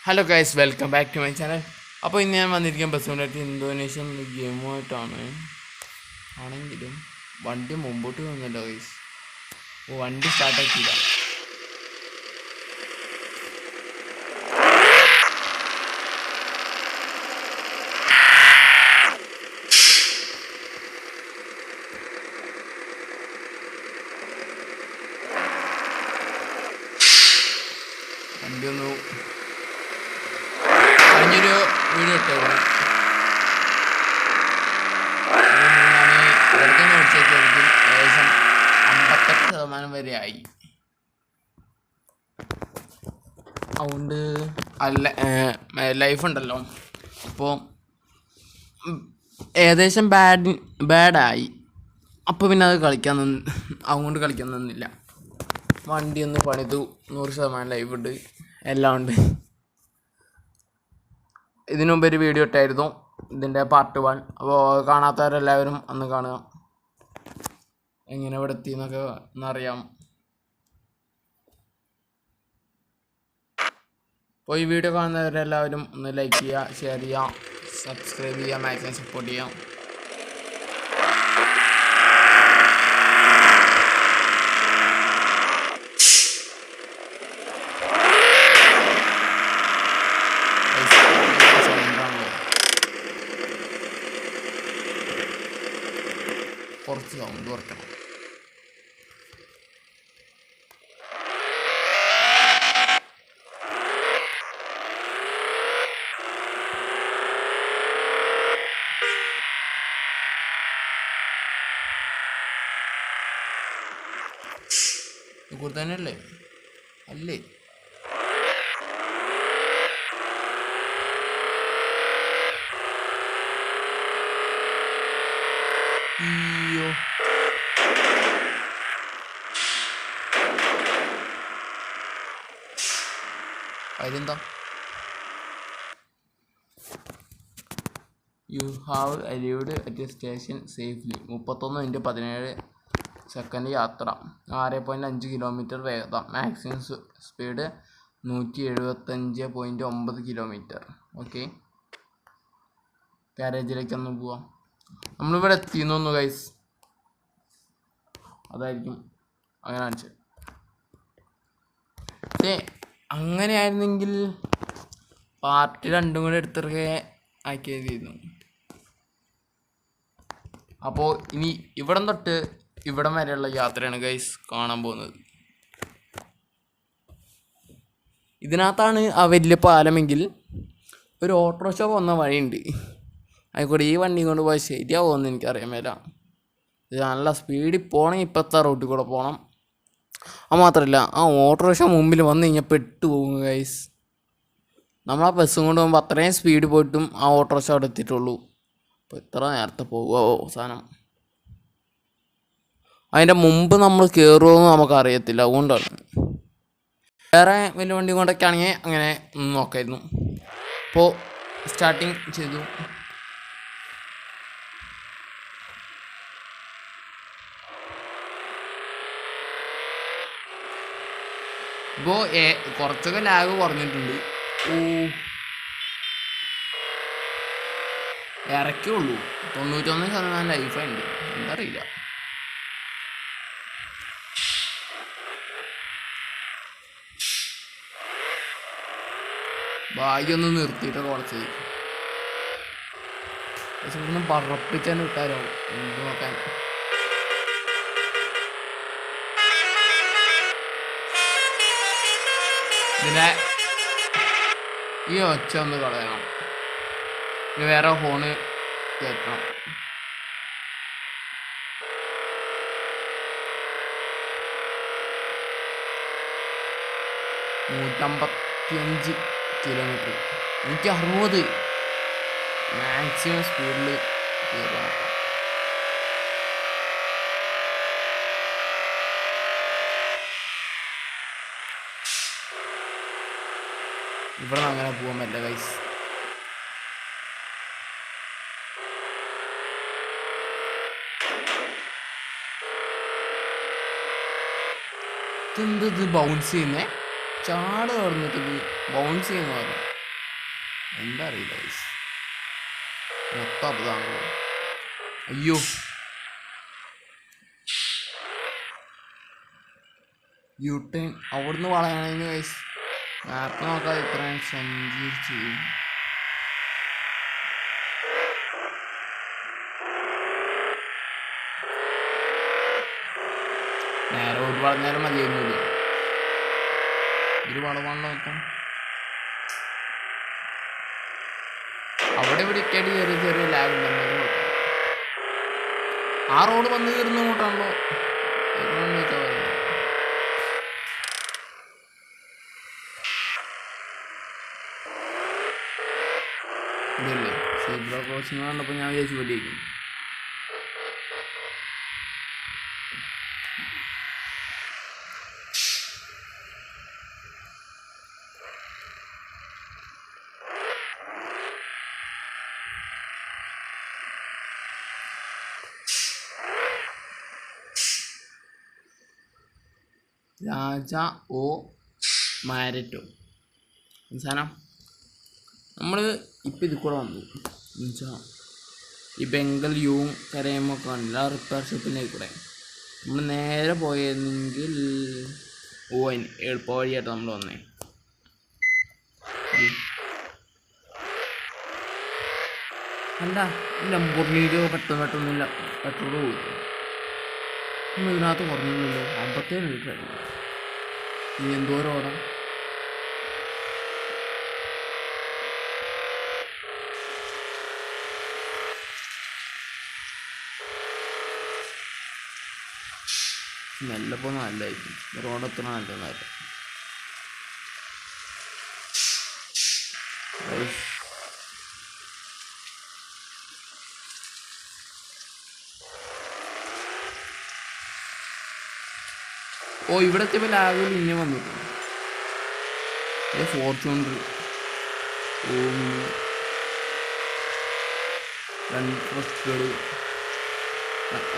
Hello guys, welcome back to my channel. അപ്പോൾ ഇന്ന് ഞാൻ വന്നിരിക്കാൻ ബസ്സുകൊണ്ടായിട്ട് ഇന്തോനേഷ്യൻ ഗെയിമുമായിട്ടാണ്. ആണെങ്കിലും വണ്ടി മുമ്പോട്ട് വന്നല്ലോ ഗൈസ്. വണ്ടി സ്റ്റാർട്ടാക്കിയില്ല. വണ്ടി ഒന്ന് കഴിഞ്ഞൊരു വീഡിയോ ഇട്ടായിരുന്നു. ഞാൻ വെറുതെ നോക്കിയപ്പോഴേക്കും ഏകദേശം 58% വരെ ആയി. അതുകൊണ്ട് ലൈഫ് ഉണ്ടല്ലോ, അപ്പോൾ ഏകദേശം ബാഡായി. അപ്പോൾ പിന്നെ അത് അതുകൊണ്ട് കളിക്കാൻ നിന്നില്ല. വണ്ടി ഒന്ന് പണിതു, 100% ലൈഫ് ഉണ്ട്, എല്ലാം ഉണ്ട്. ഇതിനു മുമ്പ് ഒരു വീഡിയോ ഇട്ടായിരുന്നു, ഇതിൻ്റെ പാർട്ട് 1. അപ്പോൾ കാണാത്തവരെല്ലാവരും ഒന്ന് കാണുക, എങ്ങനെ ഇവിടെ എത്തിയെന്നൊക്കെ ഒന്നറിയാം. അപ്പോൾ ഈ വീഡിയോ കാണുന്നവരെല്ലാവരും ഒന്ന് ലൈക്ക് ചെയ്യുക, ഷെയർ ചെയ്യുക, സബ്സ്ക്രൈബ് ചെയ്യുക, മാക്സിമം സപ്പോർട്ട് ചെയ്യാം. കുറച്ച് സൗണ്ട് കുറയ്ക്കണം. കൂടെ തന്നെയല്ലേ? അല്ലേ? അയ്യോ, അതിലെന്താ? You have arrived at station safely. 31:17 യാത്ര, 6.5 കിലോമീറ്റർ വേഗത, മാക്സിമം സ്പീഡ് 175.9 കിലോമീറ്റർ. ഓക്കെ, ഗാരേജിലേക്കൊന്ന് പോവാം. നമ്മളിവിടെ എത്തിയെന്നു ഗൈസ്, അതായിരിക്കും അങ്ങനെ കാണിച്ചത്. അങ്ങനെ ആയിരുന്നെങ്കിൽ പാർട്ട് 2 കൂടെ എടുത്തിട്ട് ആക്കിയതായിരുന്നു. അപ്പോൾ ഇനി ഇവിടം തൊട്ട് ഇവിടം വരെയുള്ള യാത്രയാണ് ഗൈസ് കാണാൻ പോകുന്നത്. ഇതിനകത്താണ് ആ വലിയ പാലമെങ്കിൽ ഒരു ഓട്ടോറിക്ഷ പോകുന്ന വഴിയുണ്ട്. ആയിക്കോട്ടെ, ഈ വണ്ടി കൊണ്ട് പോയാൽ ശരിയാവുമെന്ന് എനിക്കറിയാൻ മേല. ഇത് നല്ല സ്പീഡിൽ പോകണമെങ്കിൽ ഇപ്പോഴത്തെ റോട്ടിൽ കൂടെ പോകണം. അത് മാത്രമല്ല, ആ ഓട്ടോറിക്ഷ മുമ്പിൽ വന്നു കഴിഞ്ഞാൽ പെട്ടു പോകും ഗൈസ്. നമ്മളാ ബസ്സും കൊണ്ട് പോകുമ്പോൾ അത്രയും സ്പീഡ് പോയിട്ടും ആ ഓട്ടോറിക്ഷ അവിടെ എത്തിയിട്ടുള്ളൂ. അപ്പോൾ എത്ര നേരത്തെ പോകുമോ അവസാനം. അതിൻ്റെ മുമ്പ് നമ്മൾ കയറുമോയെന്ന് നമുക്കറിയത്തില്ല, അതുകൊണ്ടാണ്. വേറെ വലിയ വണ്ടി കൊണ്ടൊക്കെ ആണെങ്കിൽ അങ്ങനെ നോക്കായിരുന്നു. അപ്പോൾ സ്റ്റാർട്ടിങ് ചെയ്തു. ഇപ്പോൾ കുറച്ചൊക്കെ ലാഗ് കുറഞ്ഞിട്ടുണ്ട്. ഇറക്കിയുള്ളൂ, 91% ലൈഫുണ്ട്. എന്താ അറിയില്ല. ഭാഗ്യൊന്ന് നിർത്തിയിട്ട് കുറച്ച് ഒന്നും പറപ്പിച്ചാൽ വിട്ടാലോ എന്ത് നോക്കാൻ. ഇതിനെ ഈ ഒച്ച ഒന്ന് കളയണം, ഇനി വേറെ ഫോണ് കേൾക്കണം. $155 കിലോമീറ്റർ, 160 മാക്സിമം സ്പീഡിൽ കയറാം. ഇവിടെ നിന്ന് അങ്ങനെ പോകാൻ പറ്റില്ല ഗൈസ്. ഇതെന്തത് ബൗൺസ് ചെയ്യുന്നേ? ചാട് തുറന്നിട്ട് ബൗൺസ് ചെയ്യുന്ന പോലെ. എന്താ അറിയില്ല ഗൈസ്, മൊത്തം അതാണ്. അയ്യോ യൂട്ടേൺ അവിടുന്ന് വളയണമെങ്കിൽ ഗൈസ് മാപ്പ് നോക്കാതെ ഇത്രയും സഞ്ചരിച്ച് നേരെ ഒരു വളഞ്ഞാലും മതിയൊന്നുമില്ല. ഒരു വളവാണല്ലോ മൊത്തം. അവിടെ ഇവിടെ ഇക്കേണ്ടി ചെറിയ ചെറിയ ലാഗ് ഉണ്ടെന്നാലും ആ റോഡ് വന്ന് കയറുന്ന അങ്ങോട്ടാണല്ലോ വെച്ചാൽ പറയുന്നത്. ഇതല്ലേ സീബ്ര ക്രോസിംഗ് കണ്ടപ്പോൾ ഞാൻ വിചാരിച്ചു വലിയേക്കും. രാജ ഓ മാരറ്റോ സാധനം നമ്മൾ ഇപ്പം ഇത് കൂടെ വന്നു എന്നുവെച്ചാൽ ഈ ബംഗൽ യൂവും കരയുമൊക്കെ കണ്ടില്ല ആ റിപ്പയർ ഷോപ്പിൻ്റെ കൂടെ നമ്മൾ നേരെ പോയിരുന്നെങ്കിൽ എളുപ്പ വഴിയായിട്ട് നമ്മൾ വന്നേ. അല്ല ലംബോർഗിനിക്ക് പെട്ടെന്നൊന്നുമില്ല പെട്രോൾ പോയി. ഒന്നും ഇതിനകത്ത് കുറഞ്ഞില്ലല്ലോ, 57 ലിറ്റർ ആയിരുന്നു. ഇനി എന്തോരം ഓടാം. മെല്ലെ പോകുന്ന നല്ലതായിരിക്കും, റോഡ് എത്ര നല്ലതായിരുന്നു. ഓ ഇവിടെ എത്തിയപ്പോൾ ലാഗിൽ ഇങ്ങനെ വന്നിട്ടുണ്ട്. ഫോർച്യൂണർ രണ്ട് ട്രക്കുകൾ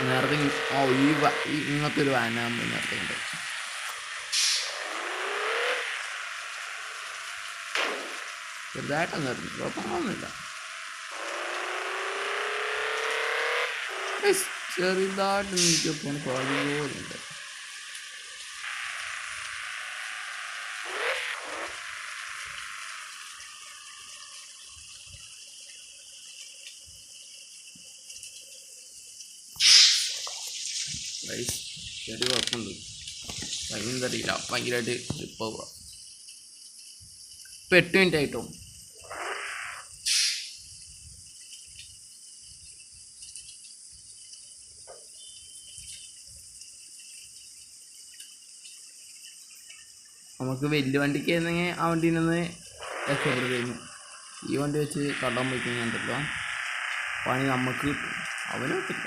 നേരത്തെ ഇങ്ങനത്തെ ഒരു വാനാകുമ്പോൾ നേരത്തെ ഉണ്ട്. ചെറുതായിട്ടൊന്നും കുഴപ്പമൊന്നുമില്ല, ചെറുതായിട്ട് എനിക്ക് പോണ പോലുണ്ട്. ചെറിയ കുഴപ്പമുണ്ട്, ഭയങ്കര അറിയില്ല, ഭയങ്കരമായിട്ട് ട്രിപ്പ് പോവുക. ഇപ്പം 8 മിനിറ്റ് ആയിട്ടോ. നമുക്ക് വലിയ വണ്ടിക്ക് ആയിരുന്നെങ്കിൽ ആ വണ്ടിയിൽ നിന്ന് രക്ഷപ്പെടുകയായിരുന്നു. ഈ വണ്ടി വെച്ച് കടം പോയിക്കഴിഞ്ഞിട്ടുണ്ടല്ലോ പണി നമുക്ക് കിട്ടും, അവന് കിട്ടില്ല.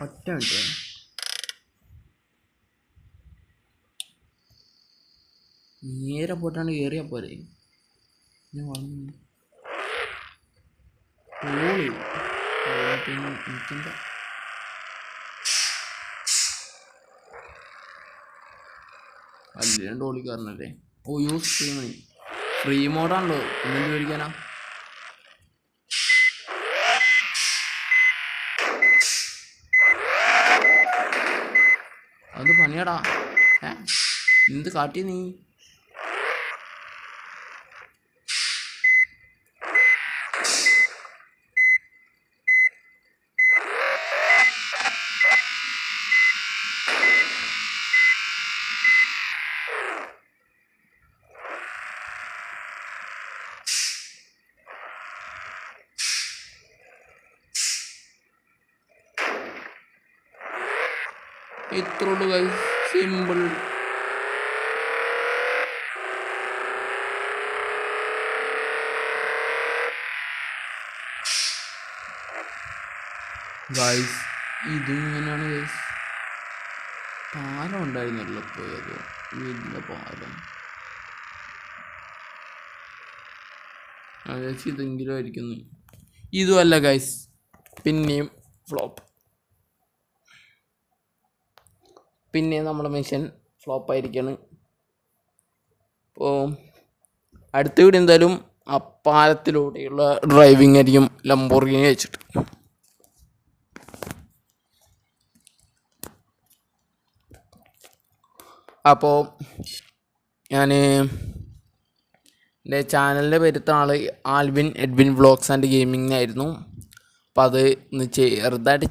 ഒറ്റ മിനിറ്റ് നേരെ പോയിട്ടാണ് കയറിയാൽ പോരെ. ഞാൻ വന്നു എനിക്കെന്താ അല്ല ഡോളി കയറണല്ലേ. ഓ യൂസ് ഫ്രീ മോഡാണല്ലോ, പിന്നെന്ത് മേടിക്കാനാ. അത് പണിയാടാ. എന്ത് കാട്ടി നീ. ഇത്രയുള്ളൂ ഗൈസ്, സിമ്പിൾ. ഗൈസ് ഇതിങ്ങനെയാണ് ഗൈസ്. പാലം ഉണ്ടായിരുന്നല്ലോ പോയത്, വലിയ പാലം. ഗൈസ് ഇതെങ്കിലും ആയിരിക്കുന്നു. ഇതുമല്ല ഗൈസ്, പിന്നെയും ഫ്ലോപ്പ്. പിന്നെ നമ്മുടെ മിഷൻ ഫ്ലോപ്പായിരിക്കുകയാണ്. അപ്പോൾ അടുത്ത വീഡിയോ എന്തായാലും ആ പാലത്തിലൂടെയുള്ള ഡ്രൈവിംഗ് ആയിരിക്കും ലംബോർഗിനി വെച്ചിട്ട്. അപ്പോൾ ഞാൻ എൻ്റെ ചാനലിൻ്റെ പേരുത്ത ആൾ Alvin Edwin vlogs and gaming ആയിരുന്നു. അപ്പോൾ അത് ഒന്ന് ചെറുതായിട്ട്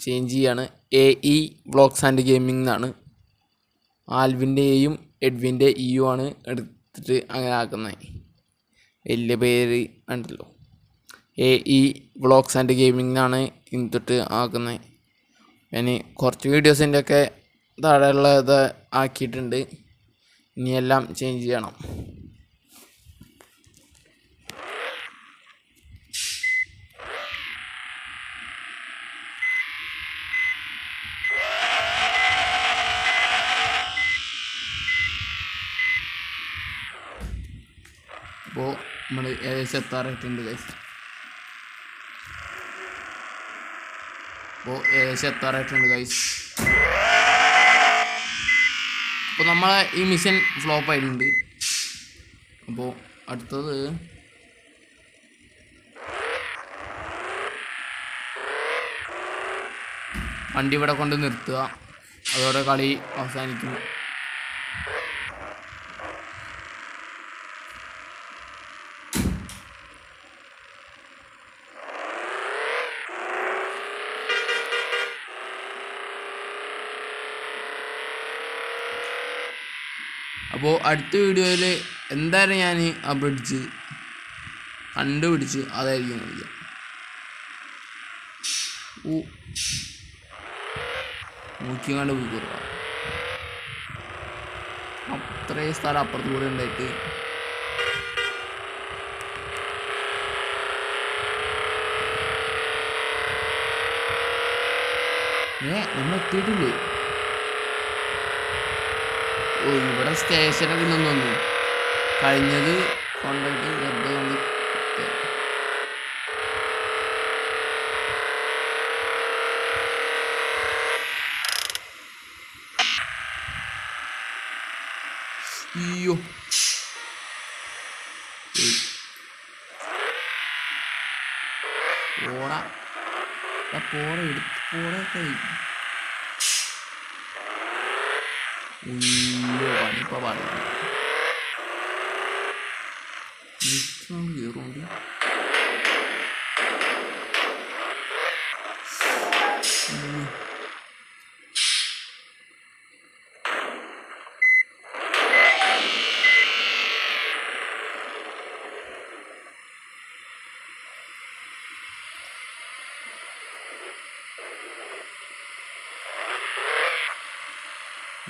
ചേഞ്ച് ചെയ്യാണ്. AE വ്ളോഗ്സ് ആൻഡ് ഗെയിമിംഗ് എന്നാണ്. ആൽവിൻ്റെ എയും എഡ്വിൻ്റെ ഇയും ആണ് എടുത്തിട്ട് അങ്ങനെ ആക്കുന്നത്. വലിയ പേര് ഉണ്ടല്ലോ. AE വ്ളോഗ്സ് ആൻഡ് ഗെയിമിംഗ് എന്നാണ് ഇന്നിട്ട് ആക്കുന്നത്. ഞാൻ കുറച്ച് വീഡിയോസിൻ്റെ ഒക്കെ താഴെയുള്ള ഇത് ആക്കിയിട്ടുണ്ട്. ഇനിയെല്ലാം ചേഞ്ച് ചെയ്യണം. അപ്പോൾ നമ്മൾ ഏകദേശം എത്താറായിട്ടുണ്ട് ഗൈസ്. അപ്പോൾ നമ്മളെ ഈ മിഷൻ ഫ്ലോപ്പ് ആയിട്ടുണ്ട്. അപ്പോൾ അടുത്തത് വണ്ടി ഇവിടെ കൊണ്ട് നിർത്തുക. അതോടെ കളി അവസാനിക്കും. അപ്പോൾ അടുത്ത വീഡിയോയിൽ എന്തായാലും ഞാൻ ആ ബ്രിഡ്ജ് കണ്ടുപിടിച്ച് അതായിരിക്കും കളിക്കുക. നോക്കിയാണ്ട് പോയി കുറവാ. അത്രയും സ്ഥലം അപ്പുറത്ത് കൂടെ ഉണ്ടായിട്ട് നമ്മൾ എത്തിയിട്ടില്ലേ? ഇവിടെ സ്റ്റേഷനൊക്കെ ഇല്ലെന്ന് തോന്നുന്നു. കഴിഞ്ഞത് കൊണ്ടിട്ട് വെറുതെ കൊണ്ട് അയ്യോ പോടാ പോട എടുത്ത് പോടൊക്കെ പണിപ്പ പാടില്ല കയറുണ്ട്.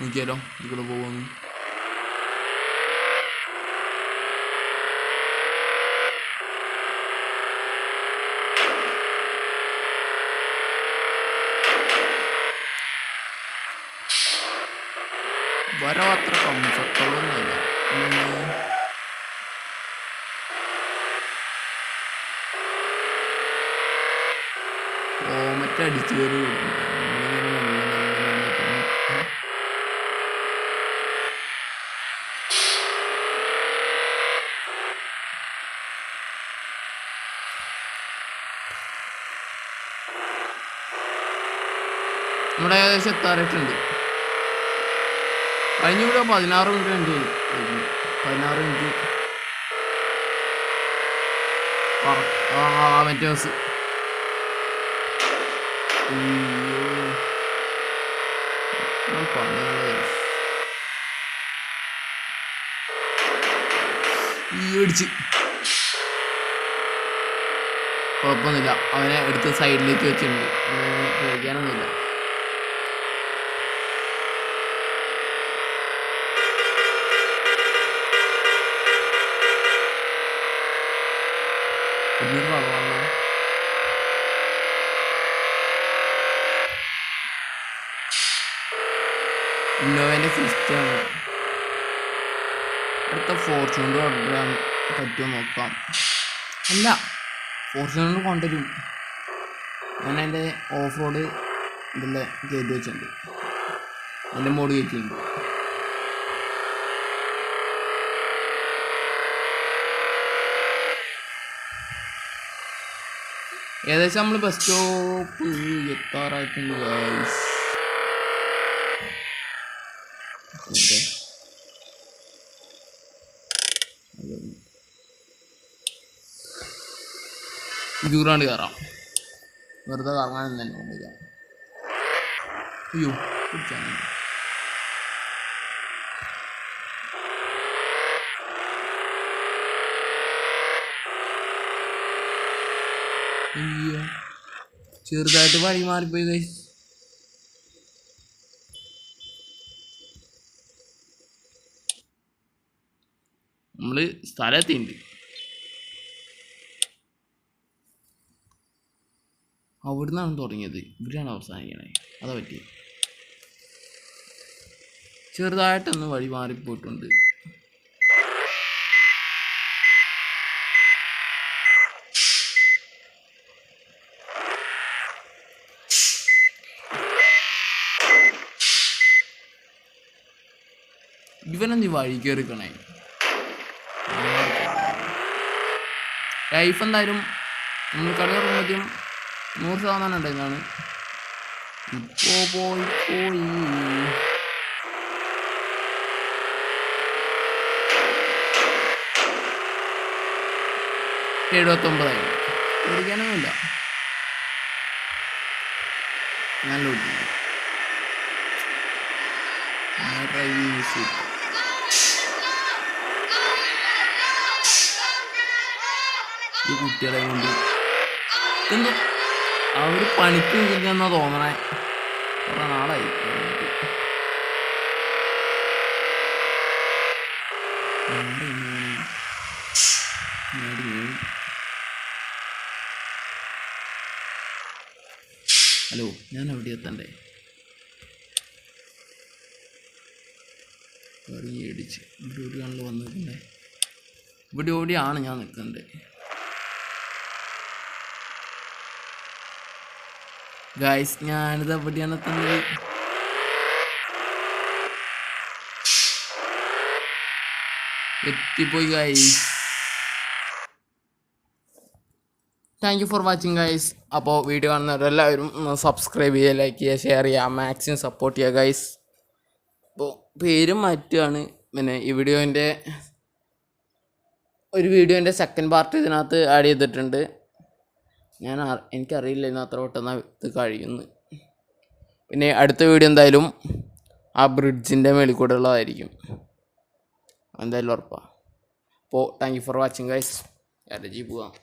നോക്കിയാലോ ഇതിലൂടെ പോകുന്നു. വരവ് അത്ര കംഫർട്ടബിളൊന്നുമില്ല. അടിച്ചു കയറി നമ്മുടെ ഏകദേശം എത്താറായിട്ടുണ്ട്. കഴിഞ്ഞൂടെ 16 മിനിറ്റ് 16 മിനിറ്റ് മറ്റേ ബസ് ഇടിച്ച് കുഴപ്പമൊന്നുമില്ല. അവനെ എടുത്ത് സൈഡിലേക്ക് വെച്ചിട്ടുണ്ട്. കഴിക്കാനൊന്നുമില്ല. ഇന്നോവൻ്റെ സിസ്റ്റമാണ്. അടുത്ത ഫോർച്യൂണർ ഓർഡർ ചെയ്യാൻ പറ്റുമോ നോക്കാം. അല്ല, ഫോർച്യൂണർ കൊണ്ടുവരും. ഞാൻ എൻ്റെ ഓഫ് റോഡ് ഇതിൻ്റെ കയറ്റി വെച്ചിട്ടുണ്ട്. എൻ്റെ മോഡ് കയറ്റിയിട്ടുണ്ട്. ഏകദേശം നമ്മൾ ബസ് സ്റ്റോപ്പ് എത്താറായിട്ടുണ്ട് ഗൈസ്. ദൂരാണ്ട് കയറാം, വെറുതെ കറങ്ങാൻ തന്നെ കൊണ്ടുവരാം. അയ്യോ പിടിച്ചാൽ അയ്യോ ചെറുതായിട്ട് വഴി മാറിപ്പോയി ഗൈസ്. നമ്മള് സ്ഥലത്തുണ്ട്. അവിടുന്നാണ് തുടങ്ങിയത്, ഇവിടെയാണ് അവസാനിക്കണേ. അതാ പറ്റി ചെറുതായിട്ടൊന്ന് വഴി മാറിപ്പോയിട്ടുണ്ട്. ഇവനെന്ത് വഴി കയറിക്കണേ. ലൈഫ് എന്തായാലും നമ്മൾ കളി തുടങ്ങുമ്പോഴത്തേക്കും 100% ഉണ്ടായിരുന്നാണ്. ഇപ്പോൾ പോയി 79 പേടിക്കാനൊന്നുമില്ല. നല്ല ഈ കുട്ടികളെ കൊണ്ട് എന്തോ അവർ പണിക്ക് നിൽക്കുന്ന തോന്നണേ. കുറേ നാളായി. ഹലോ, ഞാൻ എവിടെ എത്തണ്ടേ? കറിയടിച്ച് ഇവിടെ എവിടെയാണല്ലോ വന്നിട്ടുണ്ടേ. ഇവിടെ എവിടെയാണ് ഞാൻ നിൽക്കണ്ടേ ഗൈസ്? ഞാനിത് എവിടെയാണ് എത്തുന്നത്? എത്തിപ്പോയി guys. Thank you for watching guys. അപ്പോൾ വീഡിയോ കാണുന്നവരെല്ലാവരും സബ്സ്ക്രൈബ് ചെയ്യുക, ലൈക്ക് ചെയ്യുക, ഷെയർ ചെയ്യുക, മാക്സിമം സപ്പോർട്ട് ചെയ്യുക ഗൈസ്. അപ്പോൾ പേരും മാറ്റുകയാണ്. പിന്നെ ഈ ഒരു വീഡിയോൻ്റെ സെക്കൻഡ് പാർട്ട് ഇതിനകത്ത് ആഡ് ചെയ്തിട്ടുണ്ട്. എനിക്കറിയില്ല ഇന്ന് അത്ര പെട്ടെന്ന് ഇത് കഴിയുന്നു. പിന്നെ അടുത്ത വീഡിയോ എന്തായാലും ആ ബ്രിഡ്ജിൻ്റെ മേളിൽ കൂടെ ഉള്ളതായിരിക്കും, എന്തായാലും ഉറപ്പാണ്. അപ്പോൾ thank you for watching guys. പോവാം.